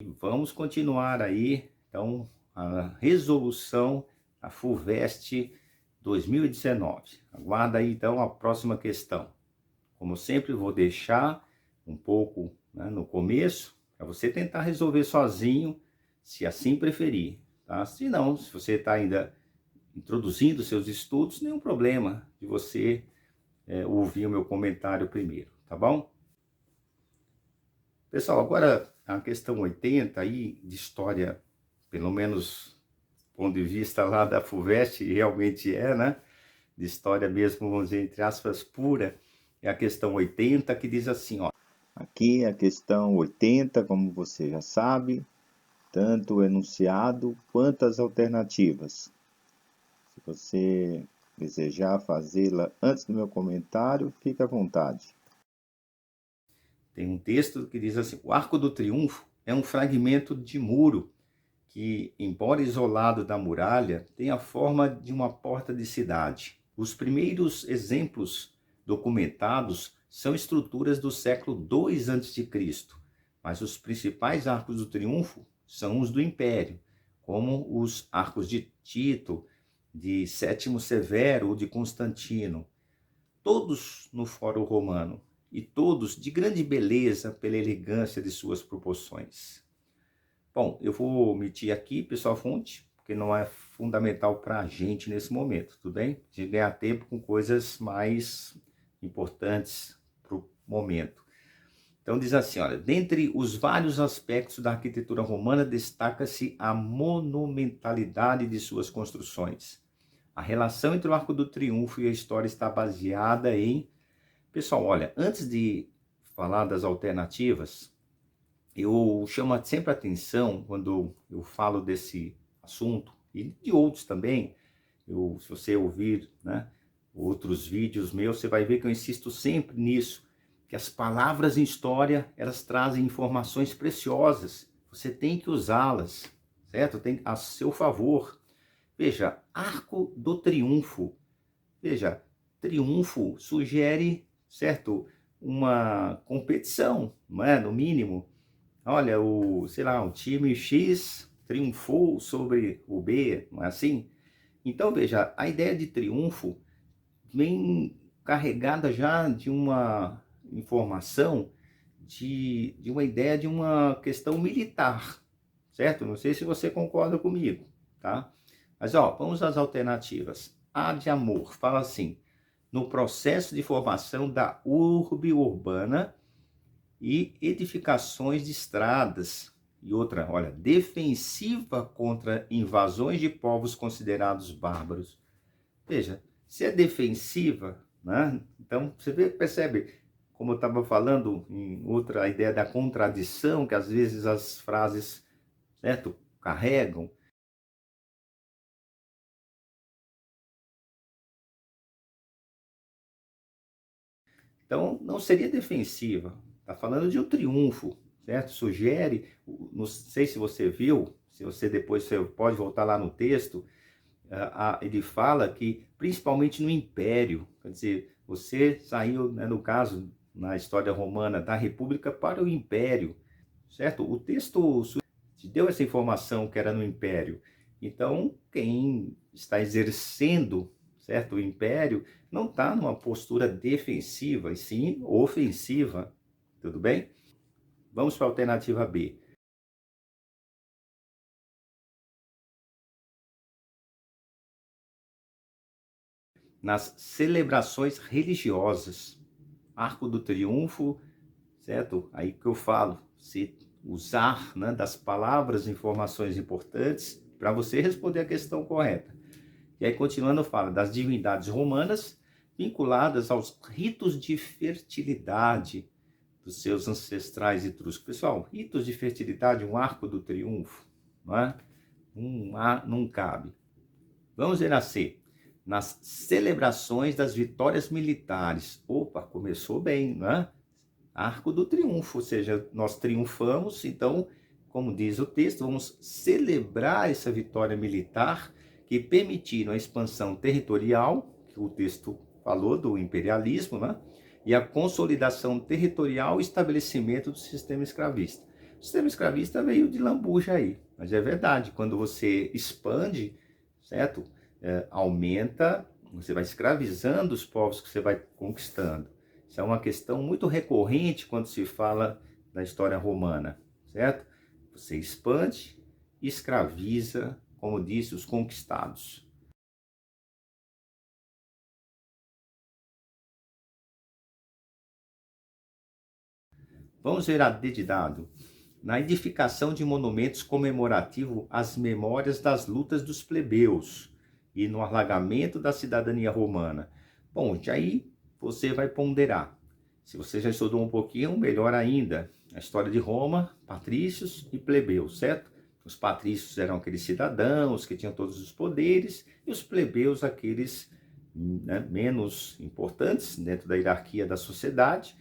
Vamos continuar aí, então, a resolução da FUVEST 2019. Aguarda aí, então, a próxima questão. Como sempre, vou deixar um pouco, né, no começo, para você tentar resolver sozinho, se assim preferir, tá? Se não, se você está ainda introduzindo seus estudos, nenhum problema de você ouvir o meu comentário primeiro, tá bom? Pessoal, agora a questão 80 aí de história, pelo menos do ponto de vista lá da FUVEST, realmente né? De história mesmo, vamos dizer, entre aspas, pura, é a questão 80 que diz assim, ó. Aqui a questão 80, como você já sabe, tanto o enunciado quanto as alternativas. Se você desejar fazê-la antes do meu comentário, fique à vontade. Tem um texto que diz assim, o Arco do Triunfo é um fragmento de muro que, embora isolado da muralha, tem a forma de uma porta de cidade. Os primeiros exemplos documentados são estruturas do século II a.C., mas os principais arcos do triunfo são os do Império, como os arcos de Tito, de Sétimo Severo ou de Constantino, todos no Fórum Romano e todos de grande beleza pela elegância de suas proporções. Bom, eu vou omitir aqui, pessoal, fonte, porque não é fundamental para a gente nesse momento, tudo bem? De ganhar tempo com coisas mais importantes para o momento. Então diz assim, olha, dentre os vários aspectos da arquitetura romana, destaca-se a monumentalidade de suas construções. A relação entre o Arco do Triunfo e a história está baseada em... Pessoal, olha, antes de falar das alternativas, eu chamo sempre a atenção quando eu falo desse assunto, e de outros também, se você ouvir, né, outros vídeos meus, você vai ver que eu insisto sempre nisso, que as palavras em história, elas trazem informações preciosas, você tem que usá-las, certo? Tem a seu favor. Veja, Arco do Triunfo. Veja, triunfo sugere, certo, uma competição, não é? No mínimo. Olha, sei lá, o time X triunfou sobre o B, não é assim? Então, veja, a ideia de triunfo vem carregada já de uma informação, de uma ideia de uma questão militar, certo? Não sei se você concorda comigo, tá? Mas, ó, vamos às alternativas. A de amor fala assim, no processo de formação da urbe urbana e edificações de estradas. E outra, olha, defensiva contra invasões de povos considerados bárbaros. Veja, se é defensiva, né? Então você percebe, como eu estava falando em outra ideia da contradição, que às vezes as frases, certo, carregam. Então não seria defensiva, está falando de um triunfo, certo? Sugere, não sei se você viu, se você depois você pode voltar lá no texto, ele fala que, principalmente no Império, quer dizer, você saiu, né, no caso, na história romana, da República para o Império, certo? O texto te deu essa informação que era no Império. Então, quem está exercendo, certo, o Império, não está numa postura defensiva, e sim ofensiva, tudo bem? Vamos para a alternativa B. Nas celebrações religiosas, Arco do Triunfo, certo? Aí que eu falo, se usar, né, das palavras, informações importantes para você responder a questão correta. E aí, continuando, fala das divindades romanas vinculadas aos ritos de fertilidade dos seus ancestrais etruscos. Pessoal, ritos de fertilidade, um arco do triunfo, não é? Não cabe. Vamos ver a C. Nas celebrações das vitórias militares. Opa, começou bem, não é? Arco do triunfo, ou seja, nós triunfamos, então, como diz o texto, vamos celebrar essa vitória militar que permitiram a expansão territorial, que o texto falou do imperialismo, né? E a consolidação territorial e estabelecimento do sistema escravista. O sistema escravista veio de lambuja aí, mas é verdade, quando você expande, certo? Aumenta, você vai escravizando os povos que você vai conquistando. Isso é uma questão muito recorrente quando se fala da história romana, certo? Você expande e escraviza, como disse, os conquistados. Vamos ver a D de dado. Na edificação de monumentos comemorativos às memórias das lutas dos plebeus e no alargamento da cidadania romana. Bom, aí você vai ponderar. Se você já estudou um pouquinho, melhor ainda. A história de Roma, patrícios e plebeus, certo? Os patrícios eram aqueles cidadãos que tinham todos os poderes e os plebeus aqueles, né, menos importantes dentro da hierarquia da sociedade,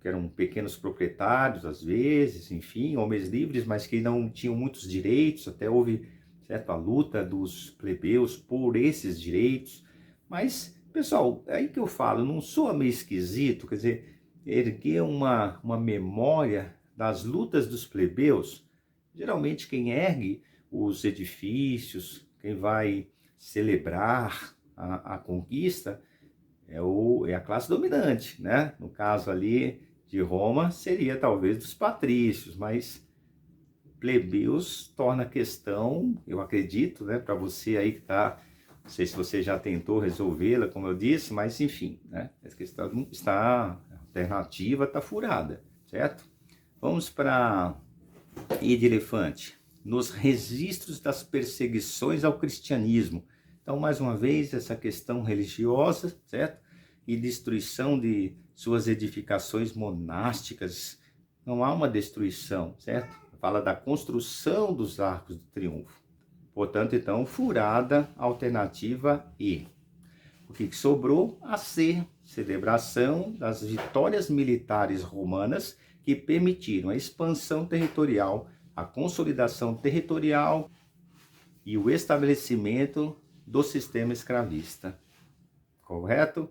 que eram pequenos proprietários, às vezes, enfim, homens livres, mas que não tinham muitos direitos, até houve, certo, a luta dos plebeus por esses direitos. Mas, pessoal, é aí que eu falo, não sou meio esquisito, quer dizer, erguer uma memória das lutas dos plebeus. Geralmente quem ergue os edifícios, quem vai celebrar a conquista, é a classe dominante, né? No caso ali de Roma, seria talvez dos patrícios, mas plebeus torna a questão, eu acredito, né? Para você aí que está, não sei se você já tentou resolvê-la, como eu disse, mas enfim, né? Essa questão está, a alternativa está furada, certo? Vamos para I de elefante. Nos registros das perseguições ao cristianismo. Então, mais uma vez, essa questão religiosa, certo? E destruição de suas edificações monásticas. Não há uma destruição, certo? Fala da construção dos arcos do triunfo. Portanto, então, furada, alternativa E. O que sobrou? A C, celebração das vitórias militares romanas que permitiram a expansão territorial, a consolidação territorial e o estabelecimento do sistema escravista. Correto?